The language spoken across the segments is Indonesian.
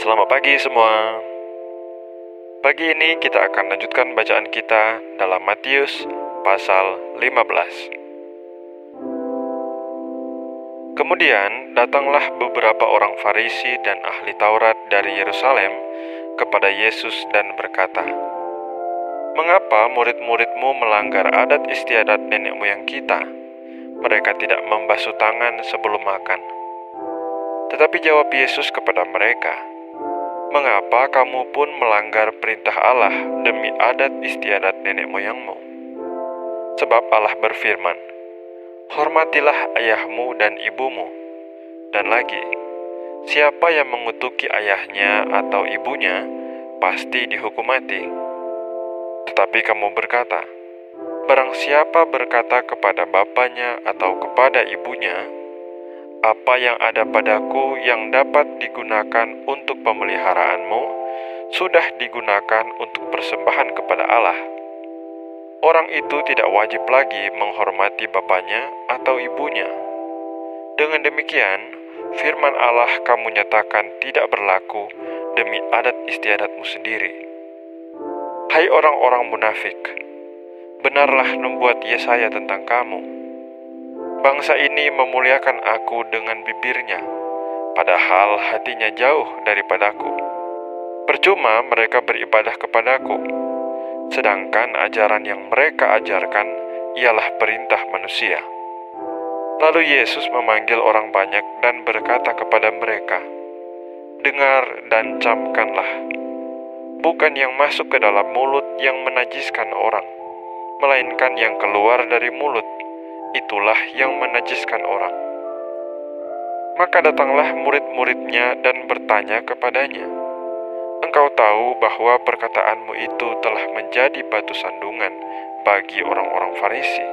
Selamat pagi semua. Pagi ini kita akan lanjutkan bacaan kita dalam Matius pasal 15. Kemudian datanglah beberapa orang Farisi dan ahli Taurat dari Yerusalem kepada Yesus dan berkata, "Mengapa murid-muridmu melanggar adat istiadat nenek moyang kita? Mereka tidak membasuh tangan sebelum makan." Tetapi jawab Yesus kepada mereka, "Mengapa kamu pun melanggar perintah Allah demi adat istiadat nenek moyangmu? Sebab Allah berfirman, 'Hormatilah ayahmu dan ibumu.' Dan lagi, siapa yang mengutuki ayahnya atau ibunya, pasti dihukum mati. Tetapi kamu berkata, barang siapa berkata kepada bapanya atau kepada ibunya, 'Apa yang ada padaku yang dapat digunakan untuk pemeliharaanmu, sudah digunakan untuk persembahan kepada Allah,' orang itu tidak wajib lagi menghormati bapanya atau ibunya. Dengan demikian, firman Allah kamu nyatakan tidak berlaku demi adat istiadatmu sendiri. Hai orang-orang munafik, benarlah membuat Yesaya tentang kamu. Bangsa ini memuliakan aku dengan bibirnya, padahal hatinya jauh daripadaku. Percuma mereka beribadah kepadaku, sedangkan ajaran yang mereka ajarkan ialah perintah manusia." Lalu Yesus memanggil orang banyak dan berkata kepada mereka, "Dengar dan camkanlah. Bukan yang masuk ke dalam mulut yang menajiskan orang, melainkan yang keluar dari mulut, itulah yang menajiskan orang." Maka datanglah murid-muridnya dan bertanya kepadanya, "Engkau tahu bahwa perkataanmu itu telah menjadi batu sandungan bagi orang-orang Farisi?"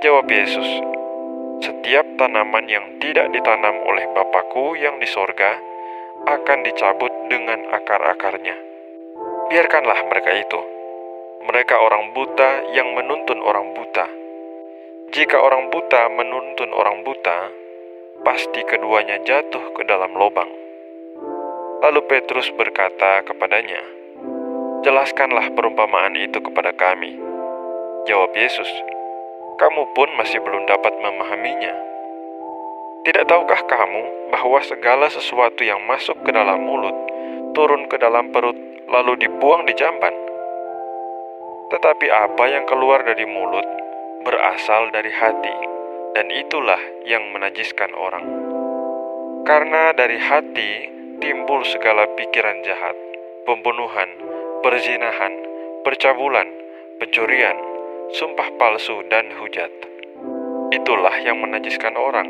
Jawab Yesus, "Setiap tanaman yang tidak ditanam oleh Bapa-Ku yang di sorga akan dicabut dengan akar-akarnya. Biarkanlah mereka itu. Mereka orang buta yang menuntun orang buta. Jika orang buta menuntun orang buta, pasti keduanya jatuh ke dalam lubang." Lalu Petrus berkata kepadanya, "Jelaskanlah perumpamaan itu kepada kami." Jawab Yesus, "Kamu pun masih belum dapat memahaminya. Tidak tahukah kamu bahwa segala sesuatu yang masuk ke dalam mulut, turun ke dalam perut, lalu dibuang di jamban? Tetapi apa yang keluar dari mulut, berasal dari hati, dan itulah yang menajiskan orang. Karena dari hati timbul segala pikiran jahat, pembunuhan, perzinahan, percabulan, pencurian, sumpah palsu, dan hujat. Itulah yang menajiskan orang.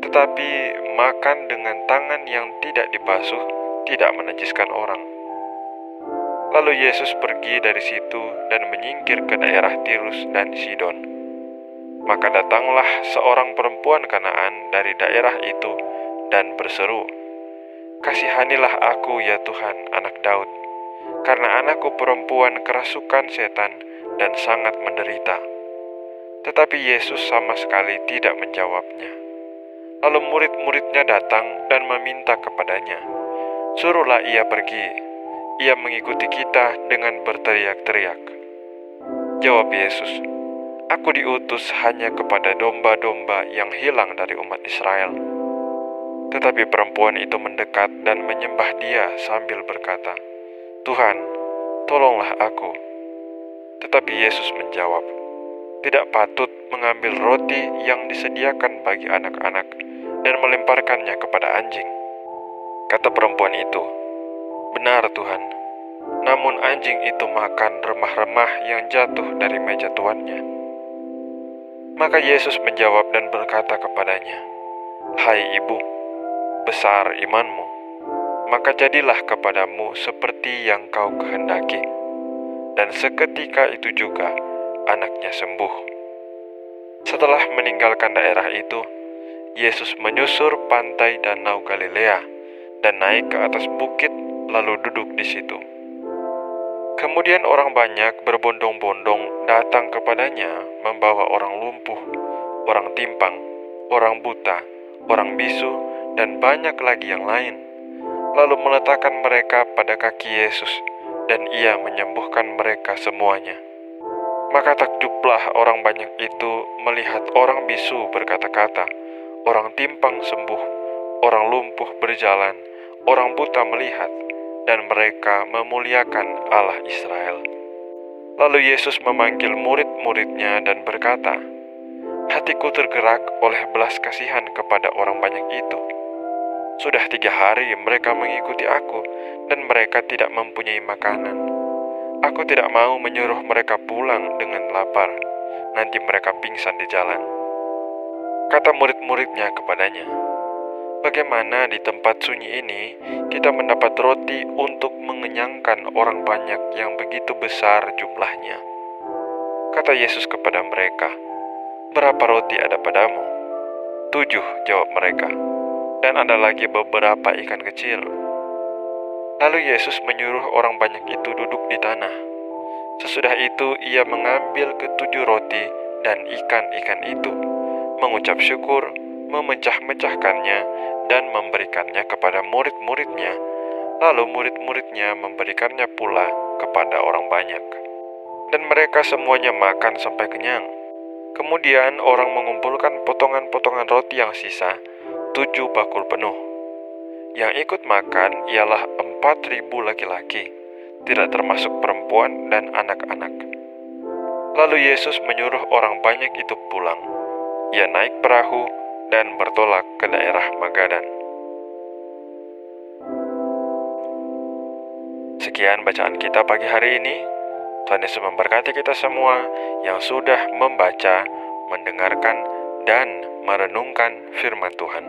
Tetapi makan dengan tangan yang tidak dibasuh tidak menajiskan orang." Lalu Yesus pergi dari situ dan menyingkir ke daerah Tirus dan Sidon. Maka datanglah seorang perempuan Kanaan dari daerah itu dan berseru, "Kasihanilah aku ya Tuhan, anak Daud, karena anakku perempuan kerasukan setan dan sangat menderita." Tetapi Yesus sama sekali tidak menjawabnya. Lalu murid-muridnya datang dan meminta kepadanya, "Suruhlah ia pergi. Ia mengikuti kita dengan berteriak-teriak." Jawab Yesus, "Aku diutus hanya kepada domba-domba yang hilang dari umat Israel." Tetapi perempuan itu mendekat dan menyembah Dia sambil berkata, "Tuhan, tolonglah aku." Tetapi Yesus menjawab, "Tidak patut mengambil roti yang disediakan bagi anak-anak dan melemparkannya kepada anjing." Kata perempuan itu, "Benar Tuhan, namun anjing itu makan remah-remah yang jatuh dari meja tuannya." Maka Yesus menjawab dan berkata kepadanya, "Hai ibu, besar imanmu, maka jadilah kepadamu seperti yang kau kehendaki." Dan seketika itu juga anaknya sembuh. Setelah meninggalkan daerah itu, Yesus menyusur pantai Danau Galilea dan naik ke atas bukit lalu duduk di situ. Kemudian orang banyak berbondong-bondong datang kepadanya membawa orang lumpuh, orang timpang, orang buta, orang bisu, dan banyak lagi yang lain. lalu meletakkan mereka pada kaki Yesus, dan Ia menyembuhkan mereka semuanya. Maka takjublah orang banyak itu melihat orang bisu berkata-kata, orang timpang sembuh, orang lumpuh berjalan, orang buta melihat, dan mereka memuliakan Allah Israel. Lalu Yesus memanggil murid-muridnya dan berkata, "Hatiku tergerak oleh belas kasihan kepada orang banyak itu. Sudah 3 hari mereka mengikuti aku, dan mereka tidak mempunyai makanan. Aku tidak mau menyuruh mereka pulang dengan lapar, nanti mereka pingsan di jalan." Kata murid-muridnya kepadanya, "Bagaimana di tempat sunyi ini kita mendapat roti untuk mengenyangkan orang banyak yang begitu besar jumlahnya?" Kata Yesus kepada mereka, "Berapa roti ada padamu?" "7," jawab mereka. "Dan ada lagi beberapa ikan kecil." Lalu Yesus menyuruh orang banyak itu duduk di tanah. Sesudah itu Ia mengambil ke-7 roti dan ikan-ikan itu, mengucap syukur, memecah-mecahkannya, dan memberikannya kepada murid-muridnya. Lalu murid-muridnya memberikannya pula kepada orang banyak. Dan mereka semuanya makan sampai kenyang. Kemudian orang mengumpulkan potongan-potongan roti yang sisa, 7 bakul penuh. Yang ikut makan ialah 4.000 laki-laki, tidak termasuk perempuan dan anak-anak. Lalu Yesus menyuruh orang banyak itu pulang. Ia naik perahu dan bertolak ke daerah Magadan. Sekian bacaan kita pagi hari ini. Tuhan Yesus memberkati kita semua yang sudah membaca, mendengarkan, dan merenungkan firman Tuhan.